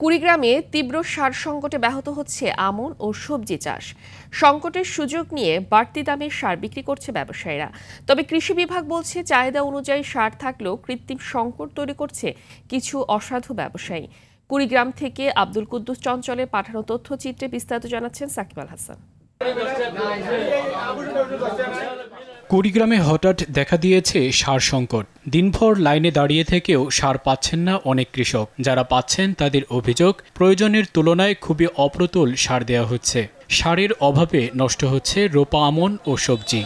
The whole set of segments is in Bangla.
কুড়িগ্রামে তীব্র সার সংকটে ব্যাহত হচ্ছে আমন ও সবজি চাষ। সংকটের সুযোগ নিয়ে বাড়তি দামে সার বিক্রি করছে ব্যবসায়ীরা। তবে কৃষি বিভাগ বলছে চাহিদা অনুযায়ী সার থাকলেও কৃত্রিম সংকট তৈরি করছে কিছু অসাধু ব্যবসায়ী। কুড়িগ্রাম থেকে আব্দুল কুদ্দুস চঞ্চলের পাঠানো তথ্যচিত্রে বিস্তারিত জানাচ্ছেন সাকিব আল হাসান। কুড়িগ্রামে হঠাৎ দেখা দিয়েছে সার সংকট। দিনভর লাইনে দাঁড়িয়ে থেকেও সার পাচ্ছেন না অনেক কৃষক। যারা পাচ্ছেন তাদের অভিযোগ, প্রয়োজনের তুলনায় খুবই অপ্রতুল সার দেওয়া হচ্ছে। সারের অভাবে নষ্ট হচ্ছে রোপা আমন ও সবজি।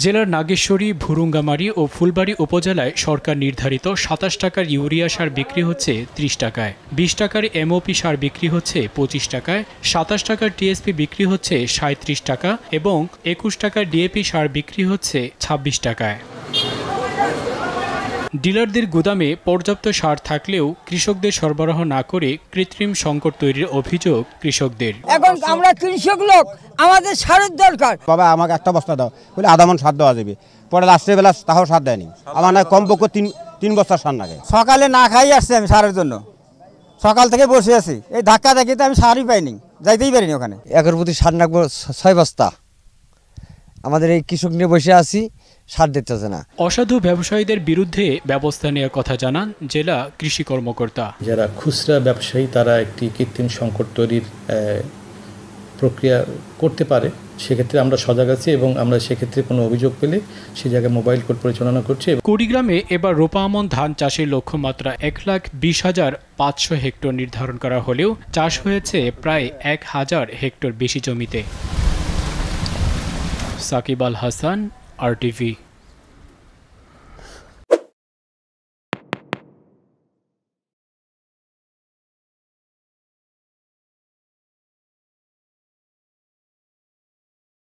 জেলার নাগেশ্বরী, ভুরুঙ্গামারী ও ফুলবাড়ী উপজেলায় সরকার নির্ধারিত ২৭ টাকার ইউরিয়া সার বিক্রি হচ্ছে ৩০ টাকায়, ২০ টাকার এমওপি সার বিক্রি হচ্ছে ২৫ টাকায়, ২৭ টাকার টিএসপি বিক্রি হচ্ছে ৩৭ টাকা এবং ২১ টাকার ডিএপি সার বিক্রি হচ্ছে ২৬ টাকায়। ডিলারদের গুদামে পর্যাপ্ত সার থাকলেও কৃষকদের সরবরাহ না করে কৃত্রিম সংকট তৈরির অভিযোগ কৃষকদের। এখন আমরা কৃষক লোক, আমাদের সারের দরকার। বাবা আমাকে একটা বস্তা দাও, বলে আধা মণ সার দেওয়া যাবে। পরে রাত্রেবেলা তাও সার দেয়নি। আমার না কমপক্ষে তিন বস্তা সার লাগে। সকালে না খাই আসছি আমি সারের জন্য, সকাল থেকে বসে আছি। এই ধাক্কা দেখিতে আমি সারই পাইনি, যাইতেই পারিনি ওখানে। একের প্রতি সার রাখবো ৬ বস্তা। আমাদের এই কৃষক নিয়ে বসে আছি, সার দিতেছে না। অসাধু ব্যবসায়ীদের বিরুদ্ধে ব্যবস্থা নেওয়ার কথা জানান জেলা কৃষি কর্মকর্তা। যারা খুচরা ব্যবসায়ী তারা একটি কৃত্রিম সংকট তৈরির প্রক্রিয়া করতে পারে, সেক্ষেত্রে আমরা সজাগ আছি এবং আমরা সেক্ষেত্রে কোনো অভিযোগ পেলে সে জায়গায় মোবাইল কোর্ট পরিচালনা করছি। কুড়িগ্রামে এবার রোপা আমন ধান চাষের লক্ষ্যমাত্রা ১,২০,৫০০ হেক্টর নির্ধারণ করা হলেও চাষ হয়েছে প্রায় ১,০০০ হেক্টর বেশি জমিতে। সাকিব আল হাসান, RTV।